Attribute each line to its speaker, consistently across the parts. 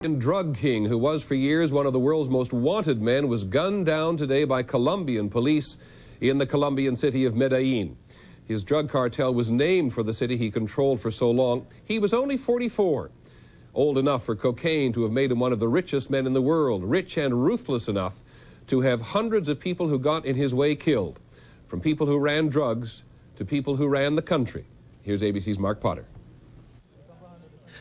Speaker 1: Drug king, who was for years one of the world's most wanted men, was gunned down today by Colombian police in the Colombian city of Medellin. His drug cartel was named for the city he controlled for so long. He was only 44, old enough for cocaine to have made him one of the richest men in the world, rich and ruthless enough to have hundreds of people who got in his way killed, from people who ran drugs to people who ran the country. Here's ABC's Mark Potter.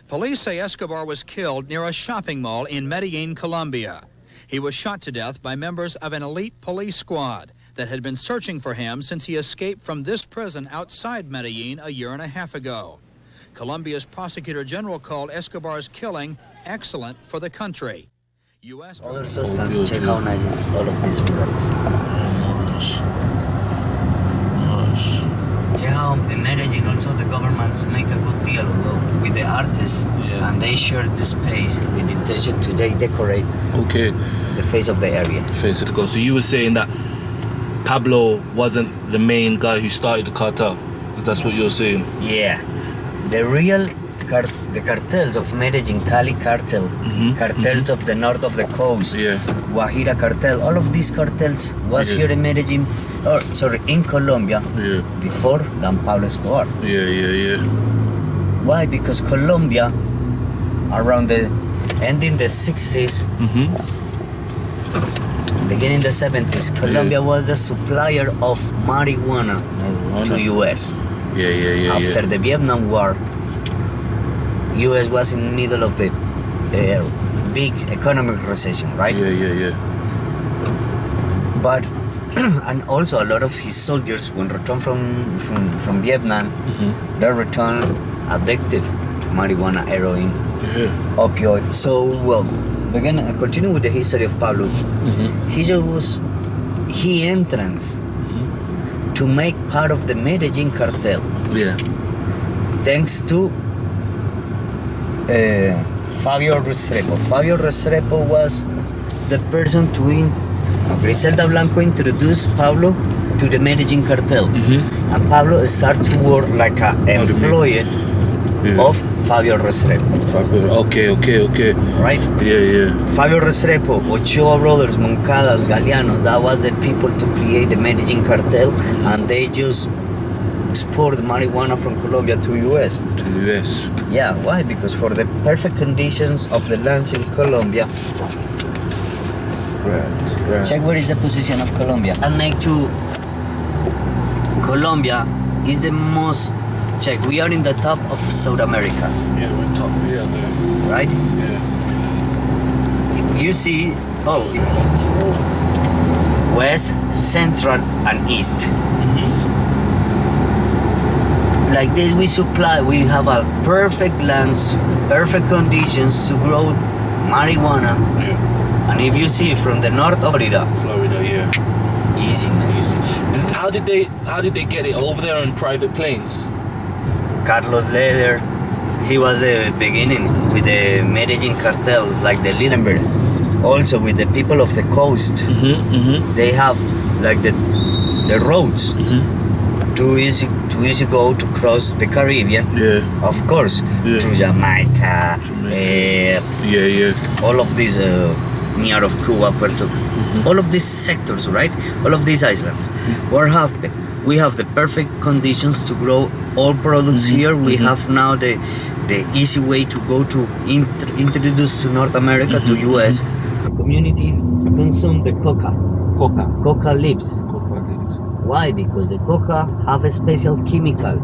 Speaker 2: Police say Escobar was killed near a shopping mall in Medellin, Colombia. He was shot to death by members of an elite police squad that had been searching for him since he escaped from this prison outside Medellin a year and a half ago. Colombia's prosecutor general called Escobar's killing excellent for the country.
Speaker 3: Other substance, check how nice is all of these murals. Check how in Medellin also the governments make a good deal with the artists, and they share the space with the intention to decorate the face of the area.
Speaker 4: So you were saying that Pablo wasn't the main guy who started the cartel? Because that's what you're saying?
Speaker 3: Yeah. The real the cartels of Medellin, Cali cartel, cartels of the north of the coast, Guajira cartel, all of these cartels was here in Medellin, in Colombia, before than Pablo Escobar. Why? Because Colombia, around the ending the 60s, beginning the 70s, Colombia was the supplier of marijuana to US. After the Vietnam War, US was in the middle of the big economic recession, right? But and also a lot of his soldiers, when returned from Vietnam, they returned addictive to marijuana, heroin, opioid. So, well, continue with the history of Pablo. He entrance to make part of the Medellin cartel. Thanks to Fabio Restrepo. Fabio Restrepo was the person Griselda Blanco introduced Pablo to the Medellin cartel, and Pablo started to work like an employee of Fabio Restrepo.
Speaker 4: Okay.
Speaker 3: Right? Fabio Restrepo, Ochoa brothers, Moncadas, Galeano, that was the people to create the Medellin cartel, and they just export marijuana from Colombia to US. Yeah, why? Because for the perfect conditions of the lands in Colombia. Right. Check where is the position of Colombia. And next to Colombia is the most. Check, we are in the top of South America.
Speaker 4: We're top here, there.
Speaker 3: Right? You see, west, central, and east. Like this, we have a perfect lands, perfect conditions to grow marijuana. And if you see from the north of Florida, easy.
Speaker 4: How did they get it over there on private planes?
Speaker 3: Carlos Leder, he was the beginning with the Medellin cartels, like the Lidenberg. Also with the people of the coast, they have like the roads. Too easy go to cross the Caribbean. Of course, to Jamaica. All of these near of Cuba, Puerto, all of these sectors, right? All of these islands. We have the perfect conditions to grow all products here. We have now the easy way to go to introduce to North America, to US. The community consume the coca leaves. Why? Because the coca have a special chemical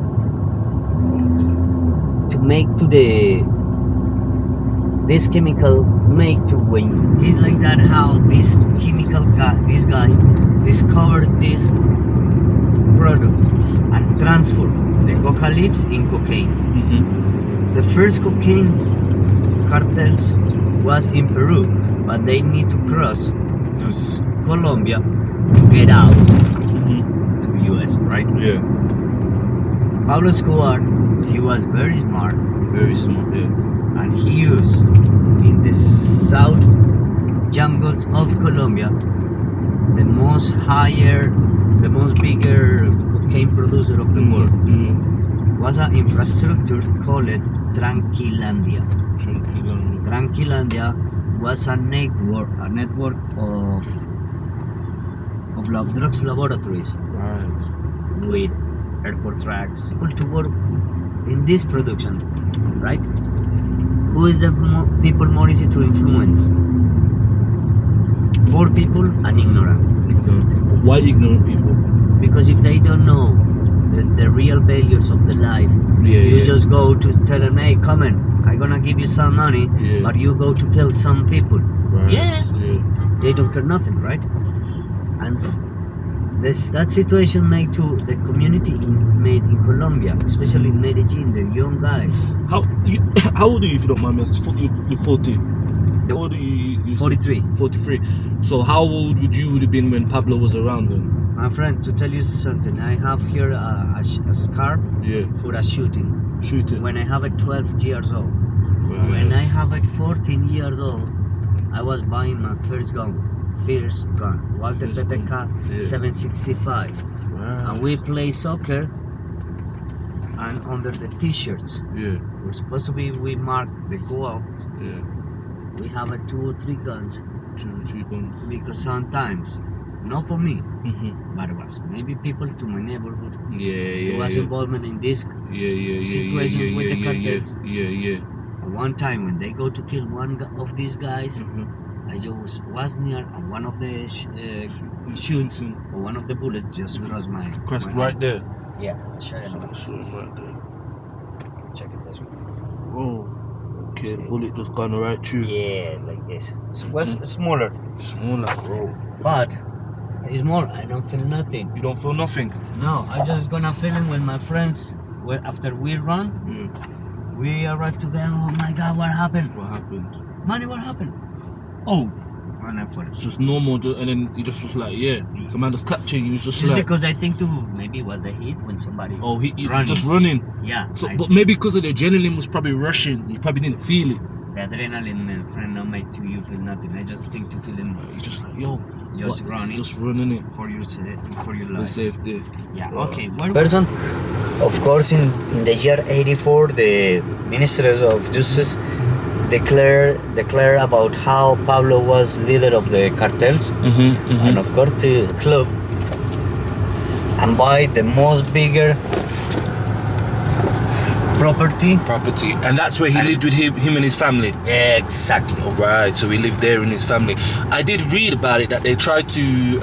Speaker 3: to make this chemical make to when it's like that how this guy discovered this product and transformed the coca leaves in cocaine. The first cocaine cartels was in Peru, but they need to cross to Colombia to get out to US, right? Pablo Escobar, he was very smart. And he used in the south jungles of Colombia the most bigger cocaine producer of the world. Was an infrastructure called Tranquilandia. Tranquilandia was a network of drugs laboratories
Speaker 4: Right.
Speaker 3: with airport tracks, people to work in this production, right? Who is the people more easy to influence? Poor people and ignorant.
Speaker 4: Ignorant people. Why ignorant people?
Speaker 3: Because if they don't know the real values of the life, you just go to tell them, hey, come in, I'm gonna give you some money, but you go to kill some people.
Speaker 4: Right.
Speaker 3: They don't care nothing, right? And that situation made to the community in Colombia, especially in Medellin, the young guys.
Speaker 4: How old are you, if you don't mind me asking? You're 40. How old are you?
Speaker 3: 43.
Speaker 4: 43. So how old would you have been when Pablo was around then?
Speaker 3: My friend, to tell you something, I have here a scarf for a shooting. When I have it 12 years old.
Speaker 4: Right.
Speaker 3: When I have it 14 years old, I was buying my first gun, Walter PPK 765.
Speaker 4: Wow.
Speaker 3: And we play soccer, and under the t-shirts, we're supposed to be, we mark the go-outs. We have 2 or 3 guns.
Speaker 4: 2 or 3 guns.
Speaker 3: Because sometimes, not for me, but it was maybe people to my neighborhood. There was involvement in this situations with the cartels. One time when they go to kill one of these guys, I just was near, and one of the shoots or one of the bullets just crossed my
Speaker 4: right
Speaker 3: arm.
Speaker 4: there.
Speaker 3: Yeah, show you.
Speaker 4: Right there.
Speaker 3: Check it this way.
Speaker 4: Oh, okay. The bullet just gone right through.
Speaker 3: Yeah, like this. It was smaller.
Speaker 4: Smaller, bro.
Speaker 3: But it's more. I don't feel nothing.
Speaker 4: You don't feel nothing?
Speaker 3: No, I just gonna feel it when my friends, after we run, we arrived together. Oh my God, what happened?
Speaker 4: What happened?
Speaker 3: Money, what happened? Oh, run for it.
Speaker 4: It's just normal, and then he just was like, the man just clapped you. He was just
Speaker 3: It's
Speaker 4: like,
Speaker 3: because I think too, maybe it was the heat when somebody.
Speaker 4: oh, he just running.
Speaker 3: Yeah.
Speaker 4: So, but maybe because of the adrenaline was probably rushing. You probably didn't feel it.
Speaker 3: The adrenaline, man, friend, not make you feel nothing. I just think to feel him.
Speaker 4: He's just like, yo,
Speaker 3: Just running.
Speaker 4: Just running it
Speaker 3: For your life.
Speaker 4: for safety.
Speaker 3: Yeah. Okay. One person. Of course, in the year '84, the ministers of justice declare about how Pablo was leader of the cartels, and of course the club, and buy the most bigger property,
Speaker 4: and that's where he lived with him and his family.
Speaker 3: Exactly.
Speaker 4: All right, so he lived there in his family. I did read about it that they tried to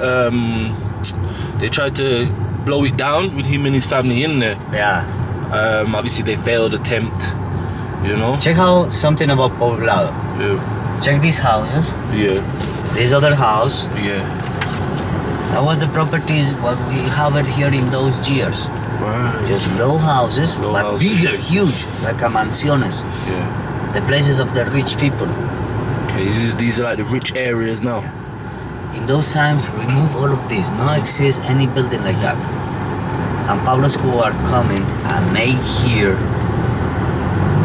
Speaker 4: blow it down with him and his family in there.
Speaker 3: Yeah.
Speaker 4: Obviously they failed attempt, you know.
Speaker 3: Check how something about Poblado.
Speaker 4: Yeah.
Speaker 3: Check these houses.
Speaker 4: Yeah.
Speaker 3: This other house.
Speaker 4: Yeah.
Speaker 3: That was the properties what we have it here in those years.
Speaker 4: Right.
Speaker 3: Just low houses, but bigger, huge, like a mansiones.
Speaker 4: Yeah.
Speaker 3: The places of the rich people.
Speaker 4: Okay, these are like the rich areas now.
Speaker 3: In those times, remove all of this. No exist any building like that. And Pablo Escobar coming and make here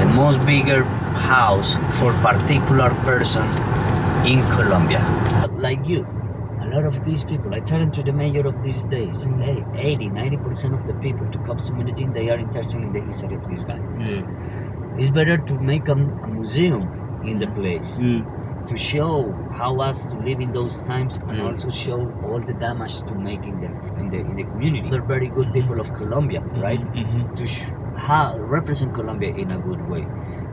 Speaker 3: the most bigger house for particular person in Colombia. Like you. A lot of these people, I tell them to the mayor of these days, hey, 80-90% of the people to come to Medellin, they are interested in the history of this guy.
Speaker 4: Yeah.
Speaker 3: It's better to make a museum in the place to show how was to live in those times, and also show all the damage to make in the community. They're very good people of Colombia, right? To represent Colombia in a good way,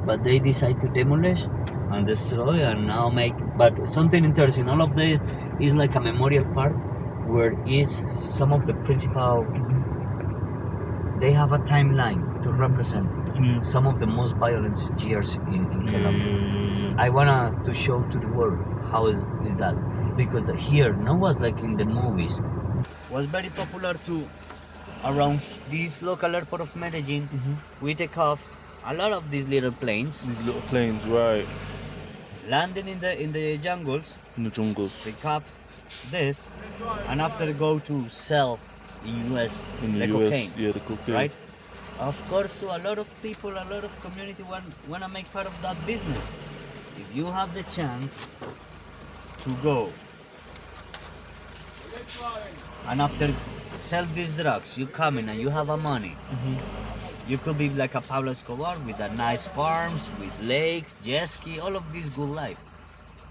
Speaker 3: but they decide to demolish and destroy and now make. But something interesting, all of the is like a memorial park where is some of the principal. They have a timeline to represent some of the most violent years in Colombia. I wanna to show to the world how is that, because here no was like in the movies. Was very popular too around this local airport of Medellin. We take off a lot of these little planes.
Speaker 4: These little planes, right?
Speaker 3: Landing in the jungles.
Speaker 4: In the jungles.
Speaker 3: Pick up this, and after go to sell in US
Speaker 4: the
Speaker 3: cocaine.
Speaker 4: Yeah, the cocaine.
Speaker 3: Right? Of course, so a lot of people, a lot of community wanna make part of that business. If you have the chance to go and after sell these drugs, you come in and you have a money. You could be like a Pablo Escobar with a nice farms, with lakes, jet ski, all of this good life.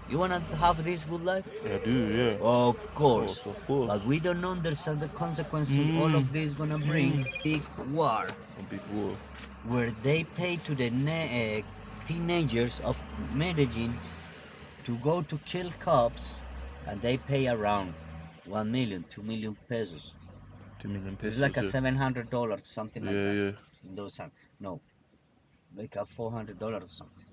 Speaker 3: You wanna have this good life?
Speaker 4: I do, yeah.
Speaker 3: Of course.
Speaker 4: Of course.
Speaker 3: But we don't understand the consequences all of this gonna bring. Big war.
Speaker 4: A big war.
Speaker 3: Where they pay to the teenagers of Medellin to go to kill cops, and they pay around 1 million, 2 million pesos.
Speaker 4: 2 million pesos.
Speaker 3: It's like a
Speaker 4: yeah.
Speaker 3: $700, something like that.
Speaker 4: Yeah.
Speaker 3: In those times. No, like a $400 or something.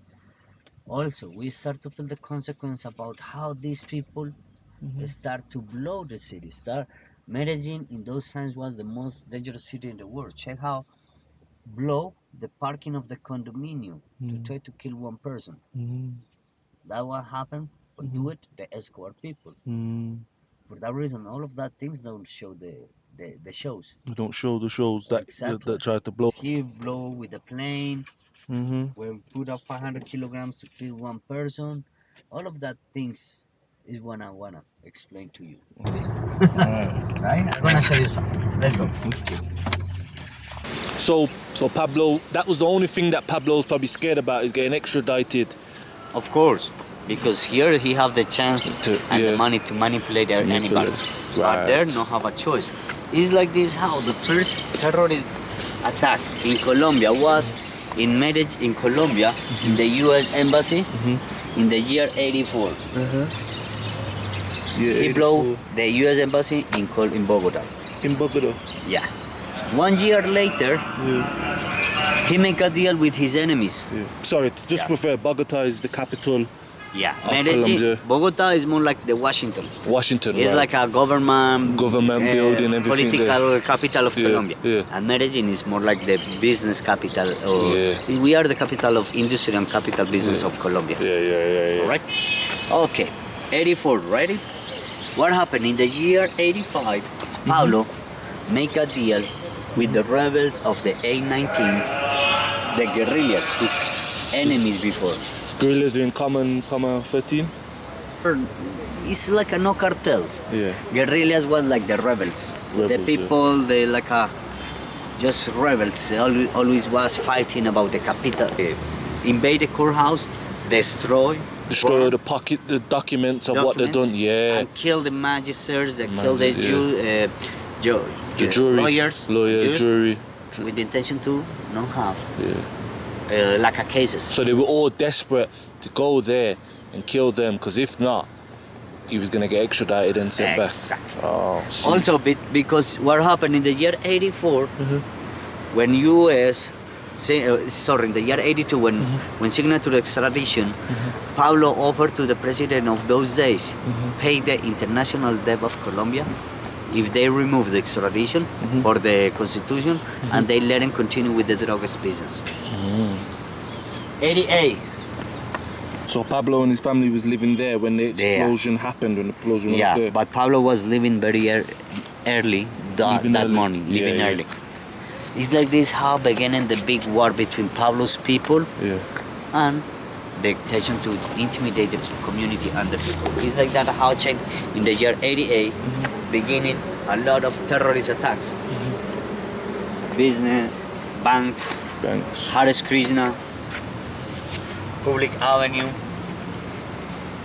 Speaker 3: Also, we start to feel the consequence about how these people start to blow the city. Medellin in those times was the most dangerous city in the world. Check how blow the parking of the condominium to try to kill one person. That what happened, but do it the Escobar people. For that reason, all of that things don't show the shows.
Speaker 4: They don't show the shows that
Speaker 3: Exactly.
Speaker 4: that try to blow.
Speaker 3: He blow with the plane. When put up 500 kilograms to kill one person, all of that things is what I wanna explain to you. Please. Right? I'm gonna show you something. Let's go.
Speaker 4: So Pablo, that was the only thing that Pablo's probably scared about, is getting extradited.
Speaker 3: Of course, because here he have the chance and the money to manipulate anybody. But
Speaker 4: Right.
Speaker 3: there no have a choice. It's like this how the first terrorist attack in Colombia was in Medellin, in Colombia, in the U.S. Embassy, in the year '84.
Speaker 4: Yeah,
Speaker 3: He blew the U.S. Embassy in Bogota.
Speaker 4: in Bogota.
Speaker 3: Yeah. 1 year later, he make a deal with his enemies.
Speaker 4: Yeah. Sorry, just prefer Bogota is the capital.
Speaker 3: Yeah.
Speaker 4: Of
Speaker 3: Medellin,
Speaker 4: Colombia.
Speaker 3: Bogota is more like the Washington.
Speaker 4: Washington.
Speaker 3: It's
Speaker 4: right.
Speaker 3: like a government
Speaker 4: building, everything
Speaker 3: political capital of
Speaker 4: Yeah,
Speaker 3: Colombia.
Speaker 4: yeah.
Speaker 3: And Medellin is more like the business capital.
Speaker 4: Yeah.
Speaker 3: We are the capital of industry and capital business of Colombia.
Speaker 4: Yeah.
Speaker 3: All right? Okay. 84, ready? What happened in the year 85? Pablo make a deal with the rebels of the A-19, the guerrillas, his enemies before.
Speaker 4: Guerrillas are in common 13.
Speaker 3: It's like a no cartels.
Speaker 4: Yeah.
Speaker 3: Guerrillas was like the rebels. The
Speaker 4: Rebels,
Speaker 3: people, they like a just rebels. They always was fighting about the capital. Invade the courthouse, destroy
Speaker 4: Destroy the documents of what they've done. Yeah.
Speaker 3: and kill the magistrates. They kill the
Speaker 4: The jury.
Speaker 3: lawyers,
Speaker 4: jury.
Speaker 3: with the intention to not have
Speaker 4: Yeah.
Speaker 3: like a cases.
Speaker 4: So they were all desperate to go there and kill them, because if not, he was gonna get extradited and sent
Speaker 3: Exactly.
Speaker 4: back. Oh, shit.
Speaker 3: Also, because what happened in the year '84, when U.S. in the year '82, when signed to the extradition, Pablo offered to the president of those days pay the international debt of Colombia if they remove the extradition for the constitution and they let him continue with the drugs business. 88.
Speaker 4: So Pablo and his family was living there when the explosion happened. When the explosion was
Speaker 3: Yeah,
Speaker 4: there.
Speaker 3: but Pablo was living very early that
Speaker 4: Leaving early.
Speaker 3: morning, leaving
Speaker 4: Yeah, yeah.
Speaker 3: early. It's like this how beginning the big war between Pablo's people
Speaker 4: Yeah.
Speaker 3: and the intention to intimidate the community and the people. It's like that how check in the year '88 beginning a lot of terrorist attacks. Business, banks,
Speaker 4: Thanks.
Speaker 3: Hare Krishna, Public Avenue,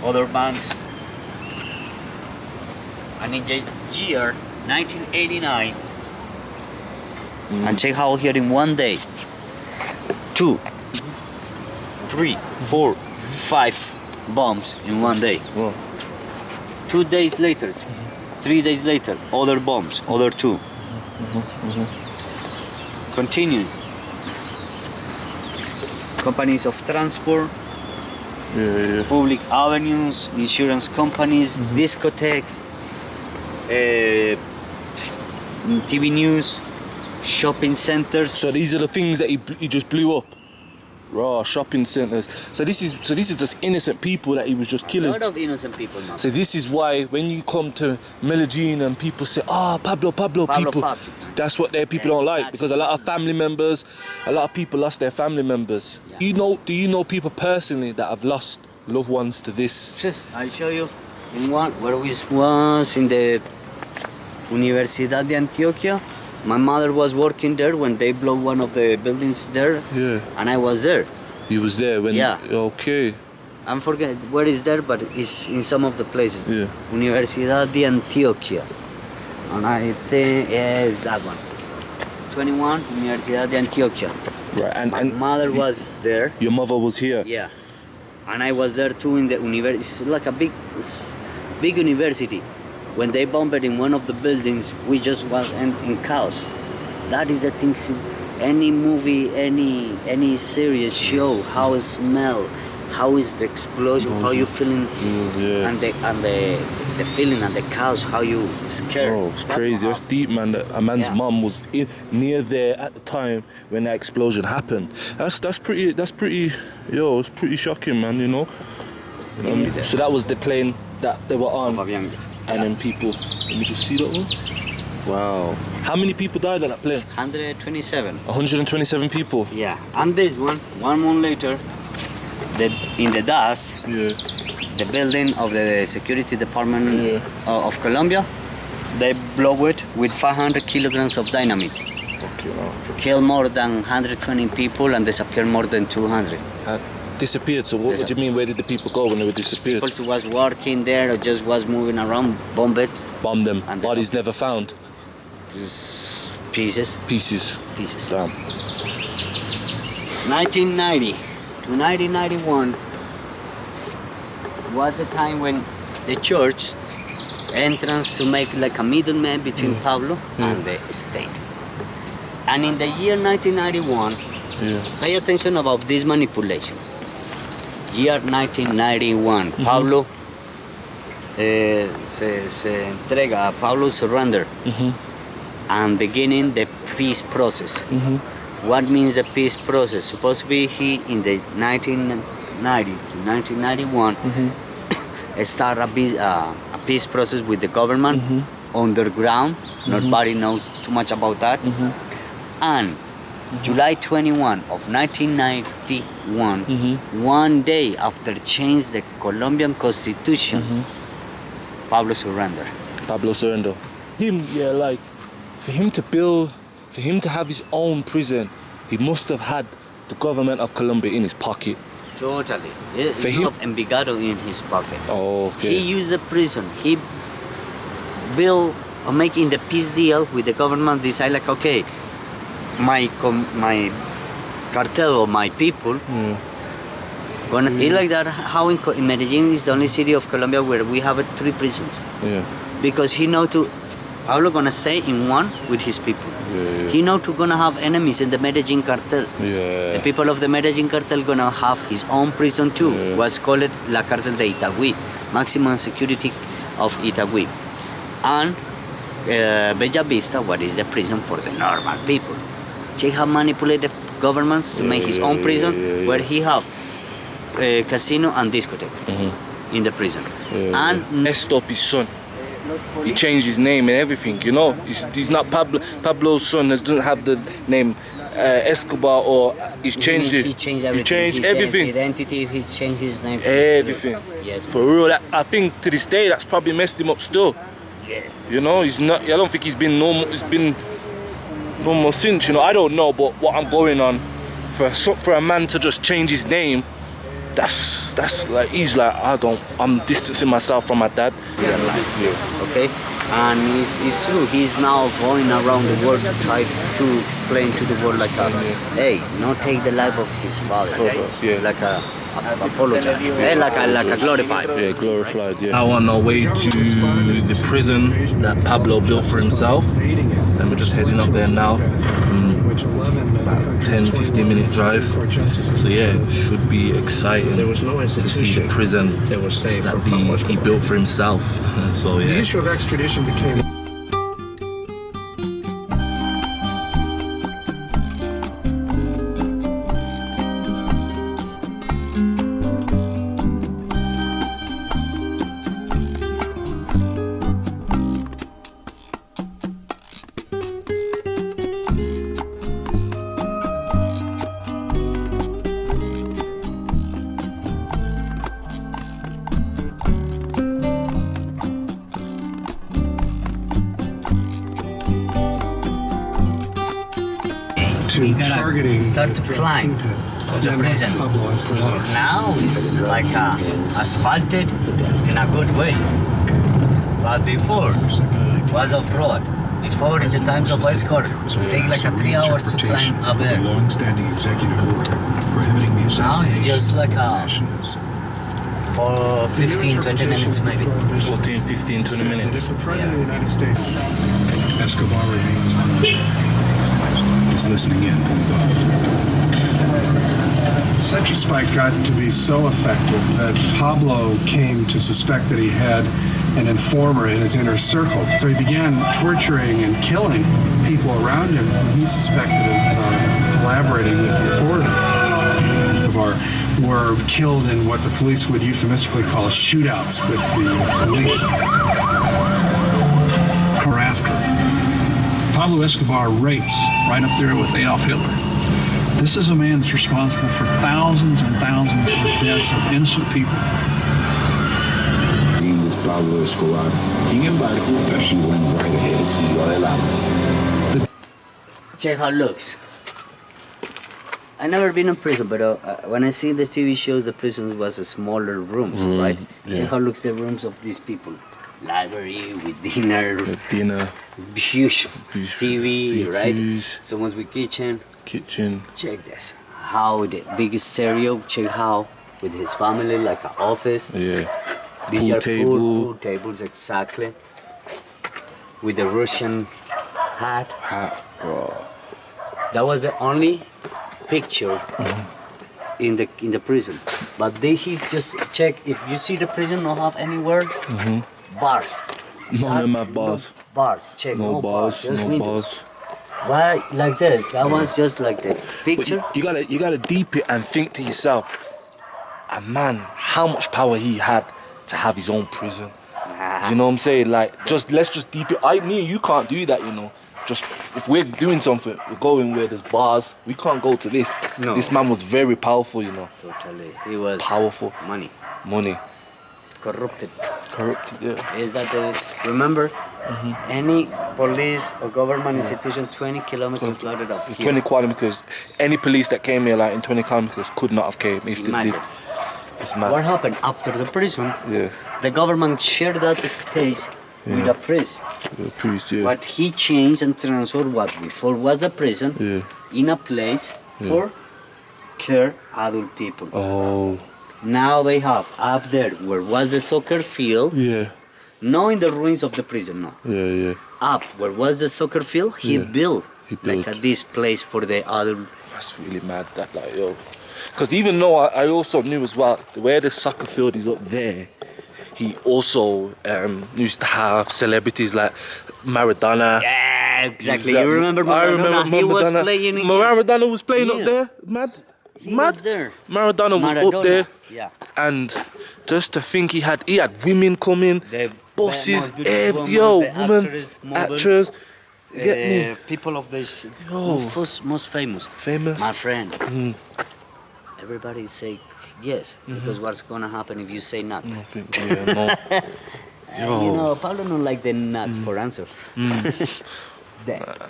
Speaker 3: other banks. And in the year 1989, and check how here in one day, 2, 3, 4, 5 bombs in one day.
Speaker 4: Wow.
Speaker 3: 2 days later, 3 days later, other bombs, other 2. Continuing. Companies of transport,
Speaker 4: Yeah.
Speaker 3: public avenues, insurance companies, discotheques, TV news, shopping centers.
Speaker 4: So these are the things that he just blew up. Raw shopping centers. So this is just innocent people that he was just
Speaker 3: A
Speaker 4: killing.
Speaker 3: lot of innocent people, man.
Speaker 4: So this is why when you come to Medellin and people say, Pablo, people,
Speaker 3: Fabio.
Speaker 4: that's what their people don't like, because a lot of family members, a lot of people lost their family members.
Speaker 3: Yeah.
Speaker 4: Do you know people personally that have lost loved ones to this?
Speaker 3: I'll show you in one where we was in the Universidad de Antioquia. My mother was working there when they blew one of the buildings there.
Speaker 4: Yeah.
Speaker 3: And I was there.
Speaker 4: You was there when?
Speaker 3: Yeah.
Speaker 4: Okay.
Speaker 3: I'm forgetting where is there, but it's in some of the places.
Speaker 4: Yeah.
Speaker 3: Universidad de Antioquia. And I think, yes, that one. 21, Universidad de Antioquia.
Speaker 4: Right, and
Speaker 3: My mother was there.
Speaker 4: your mother was here?
Speaker 3: Yeah. And I was there too in the university. It's like a big university. When they bombed it in one of the buildings, we just was in chaos. That is the thing. Any movie, any series show how it smell, how is the explosion, how you feeling,
Speaker 4: Yeah.
Speaker 3: and the feeling and the chaos, how you scared.
Speaker 4: Oh, it's crazy. That's deep, man. That a man's
Speaker 3: Yeah.
Speaker 4: mum was near there at the time when that explosion happened. That's pretty. Yo, it's pretty shocking, man. You know. So that was the plane that they were on, and then people. Let me just see that one. Wow. How many people died on that plane?
Speaker 3: 127.
Speaker 4: 127 people.
Speaker 3: Yeah. And this one month later, in the dust,
Speaker 4: Yeah.
Speaker 3: the building of the security department
Speaker 4: Yeah.
Speaker 3: of Colombia, they blow it with 500 kilograms of dynamite.
Speaker 4: Okay. Wow.
Speaker 3: Kill more than 120 people and disappear more than 200.
Speaker 4: Disappeared. So what do you mean? Where did the people go when they were disappeared?
Speaker 3: People who was working there or just was moving around, bomb it,
Speaker 4: Bomb them.
Speaker 3: And
Speaker 4: Bodies never found.
Speaker 3: just pieces.
Speaker 4: Pieces. Damn.
Speaker 3: 1990 to 1991 was the time when the church entrance to make like a middleman between Pablo and the state. And in the year 1991, pay attention about this manipulation. Year 1991, Pablo se entrega, Pablo surrender and beginning the peace process. What means the peace process? Supposed to be he in the 1990 to 1991 start a peace process with the government underground. Nobody knows too much about that. And July 21 of 1991, one day after change the Colombian constitution, Pablo surrendered.
Speaker 4: Pablo surrender. Like for him to have his own prison, he must have had the government of Colombia in his pocket.
Speaker 3: Totally.
Speaker 4: For
Speaker 3: He
Speaker 4: him-
Speaker 3: have Envigado in his pocket.
Speaker 4: Oh, okay.
Speaker 3: He used the prison. He built or making the peace deal with the government. Decide like, okay, my cartel or my people gonna be like that. How in Medellin is the only city of Colombia where we have 3 prisons.
Speaker 4: Yeah.
Speaker 3: Because he know to Pablo gonna stay in one with his people. He know to gonna have enemies in the Medellin cartel. The people of the Medellin cartel gonna have his own prison too. Was called La Cárcel de Itagüí, maximum security of Itagüí. And Bella Vista, what is the prison for the normal people. He have manipulated governments to make his own prison where he have casino and discotheque in the prison. And
Speaker 4: Messed up his son. He changed his name and everything, you know. He's not Pablo's son. Doesn't have the name Escobar, or he's changed it.
Speaker 3: He changed everything.
Speaker 4: He changed
Speaker 3: His
Speaker 4: everything.
Speaker 3: identity, he changed his name.
Speaker 4: Everything.
Speaker 3: Yes.
Speaker 4: For real. I think to this day that's probably messed him up still.
Speaker 3: Yeah.
Speaker 4: You know, he's not. I don't think he's been normal. He's been normal since. You know, I don't know, but what I'm going on for a man to just change his name, that's like he's like I'm distancing myself from my dad.
Speaker 3: Okay, and it's true. He's now going around the world to try to explain to the world like, hey, not take the life of his father, like a apologize, like a glorified.
Speaker 4: Yeah, glorified. Yeah. Now on our way to the prison that Pablo built for himself, and we're just heading up there now. About 10-15 minute drive. So yeah, it should be exciting to see the prison that he built for himself. So yeah.
Speaker 5: The issue of extradition became
Speaker 3: we gotta
Speaker 5: targeting
Speaker 3: start to climb the prison.
Speaker 5: Pablo Escobar.
Speaker 3: Now it's like asphalted in a good way. But before was off-road. Before, in the times of Escobar, it take like 3 hours to climb up there.
Speaker 5: Long-standing executive order prohibiting the
Speaker 3: Now it's just like
Speaker 5: nationals.
Speaker 3: for 15, 20 minutes maybe.
Speaker 4: 14, 15, 20
Speaker 5: That
Speaker 4: minutes.
Speaker 5: if the President of the United States, Escobar remains on is listening in from above. Such a spike got to be so effective that Pablo came to suspect that he had an informer in his inner circle. So he began torturing and killing people around him who he suspected of collaborating with the authorities. Were killed in what the police would euphemistically call shootouts with the police. Or after. Pablo Escobar rates right up there with Adolf Hitler. This is a man that's responsible for thousands and thousands of deaths of innocent people.
Speaker 6: He was Pablo Escobar. Sin embargo, she went right ahead, siguió adelante.
Speaker 3: Check how it looks. I never been in prison, but when I see the TV shows, the prisons was a smaller rooms, right?
Speaker 4: Yeah.
Speaker 3: See how looks the rooms of these people. Library with dinner,
Speaker 4: Dinner,
Speaker 3: huge TV,
Speaker 4: big
Speaker 3: right?
Speaker 4: TVs.
Speaker 3: Someone's with kitchen.
Speaker 4: kitchen.
Speaker 3: Check this. How the biggest stereo. Check how with his family, like an office.
Speaker 4: Yeah.
Speaker 3: Billiard
Speaker 4: table.
Speaker 3: pool tables, exactly. With the Russian hat.
Speaker 4: Hat. Bro.
Speaker 3: That was the only picture in the prison. But he's just check if you see the prison not have anywhere bars.
Speaker 4: None of my bars.
Speaker 3: Bars. Check
Speaker 4: No bars.
Speaker 3: just
Speaker 4: No
Speaker 3: windows.
Speaker 4: bars.
Speaker 3: Why like this? That one's just like the
Speaker 4: But
Speaker 3: picture.
Speaker 4: you gotta deep it and think to yourself, a man, how much power he had to have his own prison. You know what I'm saying? Like, let's just deep it. You can't do that, you know. Just if we're doing something, we're going where there's bars. We can't go to this.
Speaker 3: No.
Speaker 4: This man was very powerful, you know.
Speaker 3: Totally. He was
Speaker 4: Powerful.
Speaker 3: money.
Speaker 4: Corrupted, yeah.
Speaker 3: Is that remember any police or government institution 20 kilometers loaded off here.
Speaker 4: 20 kilometers. Any police that came here, like in 20 kilometers, could not have came if they
Speaker 3: Imagine.
Speaker 4: did. It's mad.
Speaker 3: What happened after the prison?
Speaker 4: Yeah.
Speaker 3: The government shared that space with a priest.
Speaker 4: The priest, yeah.
Speaker 3: But he changed and transferred what before was the prison in a place for care adult people.
Speaker 4: Oh.
Speaker 3: Now they have up there where was the soccer field,
Speaker 4: Yeah.
Speaker 3: not in the ruins of the prison, no.
Speaker 4: Yeah.
Speaker 3: Up where was the soccer field, he built like this place for the adult.
Speaker 4: That's really mad, that, like, yo. Because even though I also knew as well, where the soccer field is up there, he also used to have celebrities like Maradona.
Speaker 3: Yeah, exactly.
Speaker 4: That-
Speaker 3: You remember Maradona?
Speaker 4: I remember
Speaker 3: He was
Speaker 4: Maradona.
Speaker 3: playing in
Speaker 4: Maradona was playing up there. Mad.
Speaker 3: He was there.
Speaker 4: Maradona was up there.
Speaker 3: Yeah.
Speaker 4: And just to think he had women coming,
Speaker 3: The
Speaker 4: bosses,
Speaker 3: most beautiful
Speaker 4: woman,
Speaker 3: actress, models,
Speaker 4: actors. You get me?
Speaker 3: People of the
Speaker 4: Yo.
Speaker 3: most famous.
Speaker 4: Famous.
Speaker 3: My friend. Everybody say yes, because what's gonna happen if you say not?
Speaker 4: I think, yeah, no. Yo.
Speaker 3: You know, Pablo don't like the not for answer.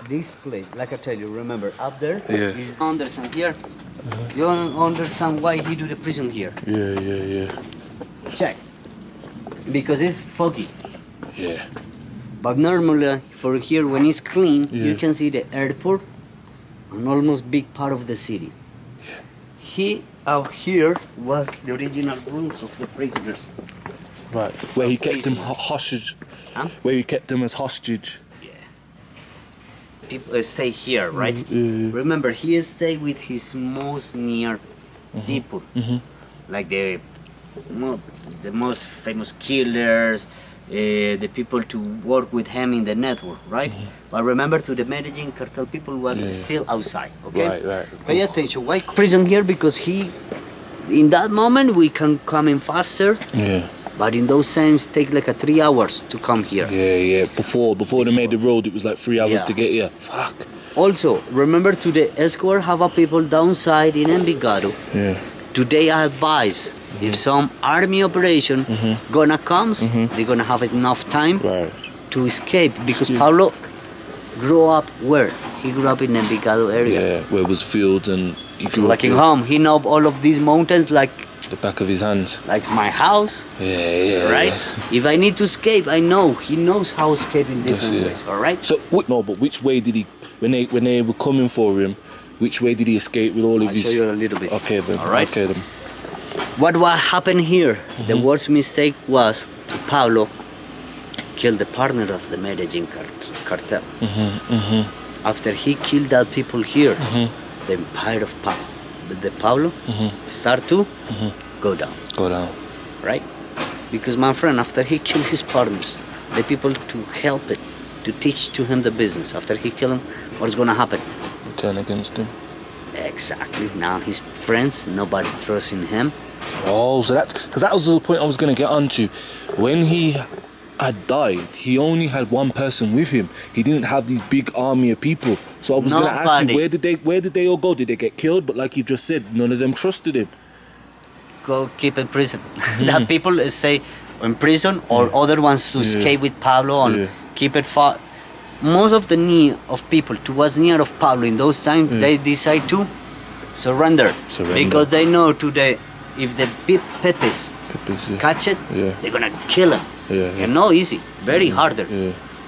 Speaker 3: This place, like I tell you, remember up there is understand here. You don't understand why he do the prison here.
Speaker 4: Yeah.
Speaker 3: Check. Because it's foggy.
Speaker 4: Yeah.
Speaker 3: But normally for here when it's clean, you can see the airport and almost big part of the city. He out here was the original rooms of the prisoners.
Speaker 4: Right. Where he kept them hostage.
Speaker 3: Huh?
Speaker 4: Where he kept them as hostage.
Speaker 3: People stay here, right? Remember, he stay with his most near people, like the most famous killers, the people to work with him in the network, right? But remember, to the Medellin cartel people was still outside, okay?
Speaker 4: Right.
Speaker 3: Pay attention. Why prison here? Because in that moment we can come in faster.
Speaker 4: Yeah.
Speaker 3: But in those times, take like 3 hours to come here.
Speaker 4: Yeah. Before they made the road, it was like 3 hours
Speaker 3: Yeah.
Speaker 4: to get here. Fuck.
Speaker 3: Also, remember today, Escobar have a people downside in Envigado.
Speaker 4: Yeah.
Speaker 3: Today I advise, if some army operation gonna comes, they're gonna have enough time
Speaker 4: Right.
Speaker 3: to escape. Because Pablo grew up where? He grew up in Envigado area.
Speaker 4: Yeah, where it was fields and he grew
Speaker 3: Like
Speaker 4: up
Speaker 3: in
Speaker 4: here.
Speaker 3: home, he know all of these mountains like
Speaker 4: The back of his hand.
Speaker 3: my house.
Speaker 4: Yeah.
Speaker 3: Right? If I need to escape, I know. He knows how to escape in different
Speaker 4: Yes, yeah.
Speaker 3: ways, all right?
Speaker 4: So, no, but which way did he, when they were coming for him, which way did he escape with all of
Speaker 3: I'll
Speaker 4: his...
Speaker 3: show you a little bit.
Speaker 4: Okay then,
Speaker 3: All right.
Speaker 4: okay then.
Speaker 3: What happened here, the worst mistake was to Pablo kill the partner of the Medellin cartel. After he killed that people here, the empire of Pablo start to go down,
Speaker 4: Go down.
Speaker 3: right? Because my friend, after he killed his partners, the people to help it, to teach to him the business, after he killed him, what's gonna happen?
Speaker 4: Turn against him.
Speaker 3: Exactly. Now his friends, nobody trusts in him.
Speaker 4: Oh, so that's... Because that was the point I was going to get onto. When he had died, he only had one person with him. He didn't have these big army of people. So I was going to ask
Speaker 3: Nobody.
Speaker 4: you, where did they all go? Did they get killed? But like you just said, none of them trusted him.
Speaker 3: Go keep in prison. That people say in prison or other ones to escape with Pablo and keep it far. Most of the near of people towards near of Pablo in those times, they decide to surrender. Because they know today if the Pepes catch it, they're gonna kill him. You know, easy, very harder.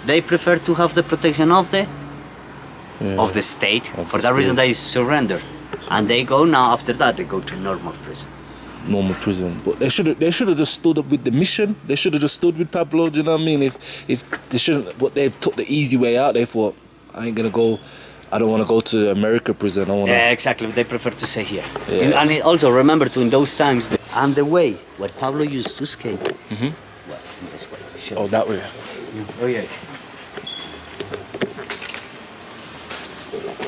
Speaker 3: They prefer to have the protection of the state. For that reason, they surrender, and they go now. After that, they go to normal prison.
Speaker 4: Normal prison, but they should have just stood up with the mission. They should have just stood with Pablo. Do you know what I mean? If they shouldn't, but they've took the easy way out. They thought, I ain't gonna go. I don't want to go to America prison. I want.
Speaker 3: Yeah, exactly. They prefer to stay here. And also remember to in those times, and the way what Pablo used to escape was in this way.
Speaker 4: Oh, that way.
Speaker 3: Oh yeah.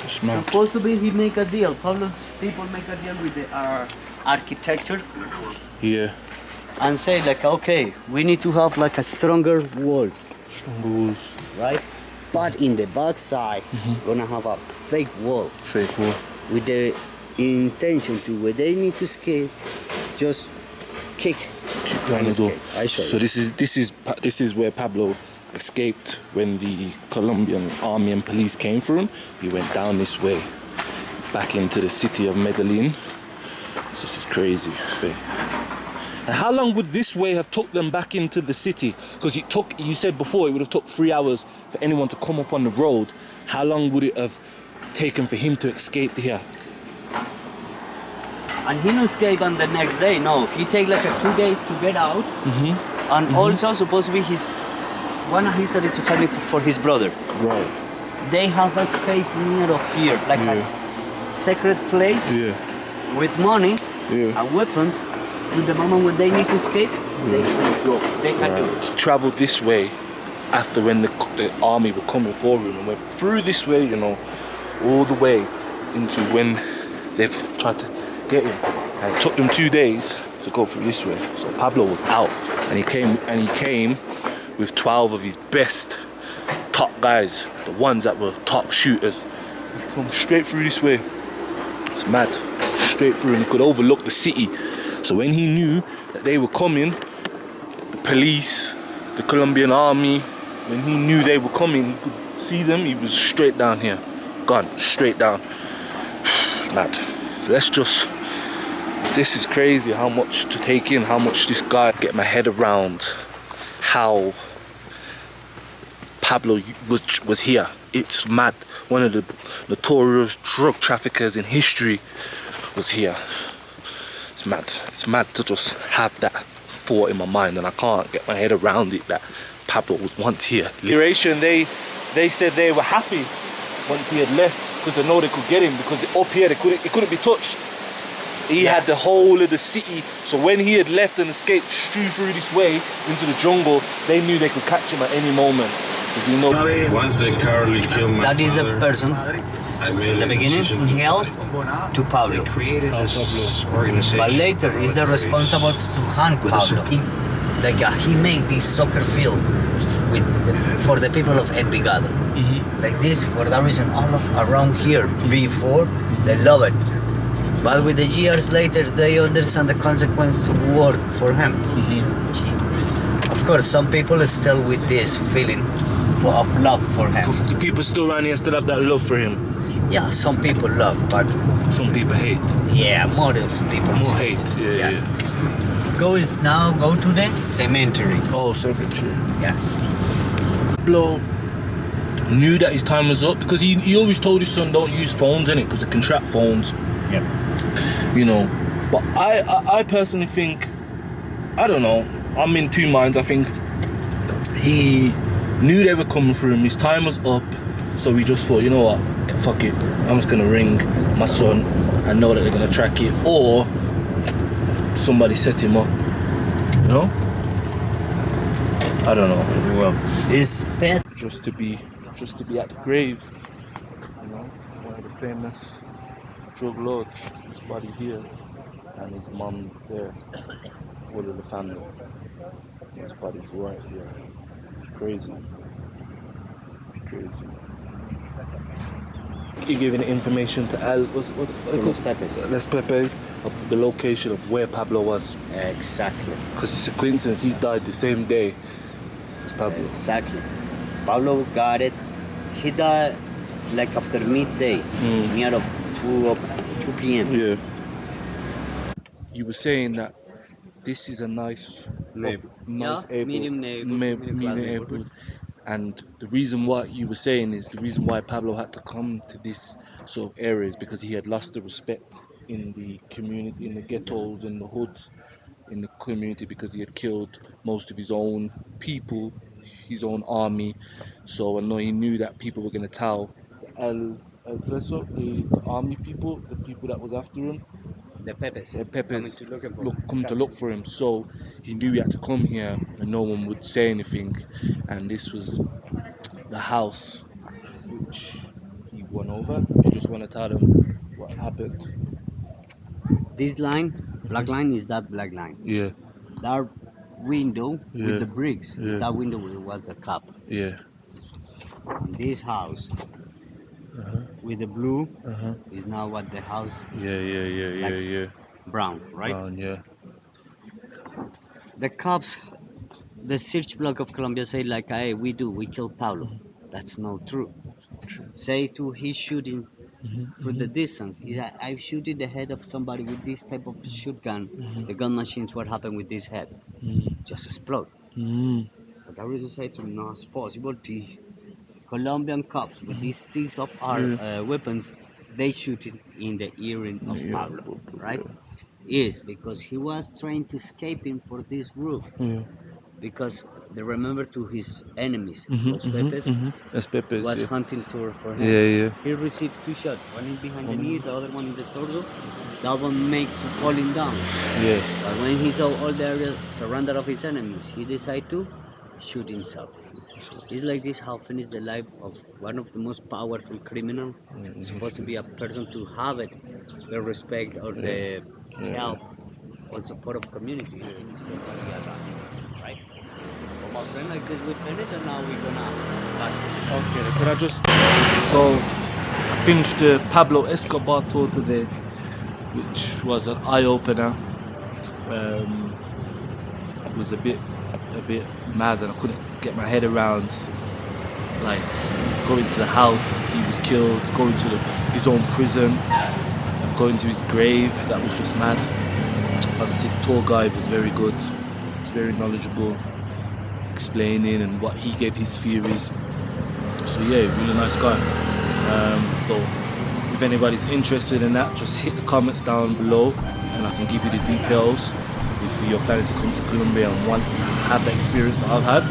Speaker 4: Smart.
Speaker 3: Supposed to be he make a deal. Pablo's people make a deal with the architecture
Speaker 4: Yeah.
Speaker 3: and say like, okay, we need to have like a stronger walls,
Speaker 4: Stronger walls.
Speaker 3: right? But in the back side, gonna have a fake wall
Speaker 4: Fake wall.
Speaker 3: with the intention to when they need to escape, just kick
Speaker 4: Down the door.
Speaker 3: escape. I show
Speaker 4: So
Speaker 3: you.
Speaker 4: this is where Pablo escaped when the Colombian army and police came for him. He went down this way, back into the city of Medellin. So this is crazy. And how long would this way have took them back into the city? Because you said before it would have took 3 hours for anyone to come up on the road. How long would it have taken for him to escape here?
Speaker 3: And he no escape on the next day. No, he take like 2 days to get out. And also supposed to be one of his to tell me for his brother.
Speaker 4: Right.
Speaker 3: They have a space near of here, like a secret place with money and weapons. To the moment when they need to escape, they can go. They can do it.
Speaker 4: Traveled this way after when the army were coming for him and went through this way, you know, all the way into when they've tried to get him. And it took them 2 days to go through this way. So Pablo was out, and he came with 12 of his best top guys, the ones that were top shooters. He come straight through this way. It's mad. Straight through, and he could overlook the city. So when he knew that they were coming, the police, the Colombian army, when he knew they were coming, he could see them, he was straight down here. Gone, straight down. Mad. This is crazy how much to take in, how much this guy, get my head around how Pablo was here. It's mad. One of the notorious drug traffickers in history was here. It's mad. It's mad to just have that thought in my mind, and I can't get my head around it that Pablo was once here. Liberation, they said they were happy once he had left because they know they could get him, because up here it couldn't be touched. He had the whole of the city, so when he had left and escaped straight through this way into the jungle, they knew they could catch him at any moment. You know,
Speaker 7: once they cowardly killed my
Speaker 3: That is the
Speaker 7: father,
Speaker 3: person
Speaker 7: I made
Speaker 3: in the
Speaker 7: a
Speaker 3: beginning
Speaker 7: decision to
Speaker 3: help to Pablo.
Speaker 7: created this organization.
Speaker 3: But later is the responsible to hang Pablo. He made this soccer field for the people of Envigado. Like this, for that reason, all of around here before they love it. But with the years later, they understand the consequence to work for him. Of course, some people are still with this feeling of love for him.
Speaker 4: The people still around here still have that love for him.
Speaker 3: Yeah, some people love, but
Speaker 4: Some people hate.
Speaker 3: yeah, more of people.
Speaker 4: More hate. Yeah.
Speaker 3: Go to the cemetery.
Speaker 4: Oh, cemetery.
Speaker 3: Yeah.
Speaker 4: Pablo knew that his time was up because he always told his son don't use phones in it because they can trap phones.
Speaker 3: Yeah.
Speaker 4: You know, but I personally think, I don't know, I'm in two minds. I think he knew they were coming for him, his time was up, so he just thought, you know what, fuck it, I'm just gonna ring my son and know that they're gonna track it, or somebody set him up, you know? I don't know.
Speaker 3: Well, his pet.
Speaker 4: Just to be at the grave, you know, one of the famous drug lords, his body here, and his mom there, all of the family. His body's right here. It's crazy. It's crazy. You're giving information to
Speaker 3: Los Pepes.
Speaker 4: Les Pepes of the location of where Pablo was.
Speaker 3: Exactly.
Speaker 4: Because it's a coincidence, he's died the same day as Pablo.
Speaker 3: Exactly. Pablo got it. He died like after midday, near of 2 p.m.
Speaker 4: Yeah. You were saying that this is a nice
Speaker 3: Yeah, medium class neighborhood.
Speaker 4: And the reason why you were saying is the reason why Pablo had to come to this sort of area is because he had lost the respect in the community, in the ghettos, in the hoods, in the community, because he had killed most of his own people, his own army. So I know he knew that people were going to tell the army people, the people that was after him,
Speaker 3: The Pepes.
Speaker 4: come to look for him. So he knew he had to come here and no one would say anything. And this was the house which he won over. If you just want to tell them what happened.
Speaker 3: This line, black line, is that black line.
Speaker 4: Yeah,
Speaker 3: That window
Speaker 4: Yeah.
Speaker 3: with the bricks is
Speaker 4: Yeah.
Speaker 3: that window was the cup.
Speaker 4: yeah.
Speaker 3: This house with the blue is now what the house
Speaker 4: Yeah.
Speaker 3: brown, right?
Speaker 4: Yeah.
Speaker 3: The cops, the search block of Colombia say like, hey, we killed Pablo. That's not true. Say to he shooting for the distance. Is I shooting the head of somebody with this type of shotgun. The gun machines, what happened with this head? Just explode. But I reason say to no, it's possible. The Colombian cops with these of our weapons, they shoot it in the earring of Pablo, right? Yes, because he was trying to escape him for this roof. Because they remember to his enemies, Los Pepes,
Speaker 4: Los Pepes,
Speaker 3: was
Speaker 4: yeah.
Speaker 3: hunting tour for him.
Speaker 4: Yeah.
Speaker 3: He received 2 shots, one in behind the knee, the other one in the torso. That one makes him falling down.
Speaker 4: Yeah.
Speaker 3: But when he saw all the area surrounded of his enemies, he decided to shoot himself. It's like this how finished the life of one of the most powerful criminal. Supposed to be a person to have it, the respect or the help or support of community. I think it's totally alive, right? Well, my friend, like this, we finished and now we're gonna back.
Speaker 4: Okay, can I just... So, I finished the Pablo Escobar tour today, which was an eye-opener. It was a bit mad and I couldn't get my head around, like, going to the house he was killed, going to his own prison, going to his grave. That was just mad. Obviously the tour guide was very good, he was very knowledgeable, explaining and what he gave his theories. So yeah, really nice guy. So if anybody's interested in that, just hit the comments down below and I can give you the details if you're planning to come to Colombia and want to have the experience that I've had.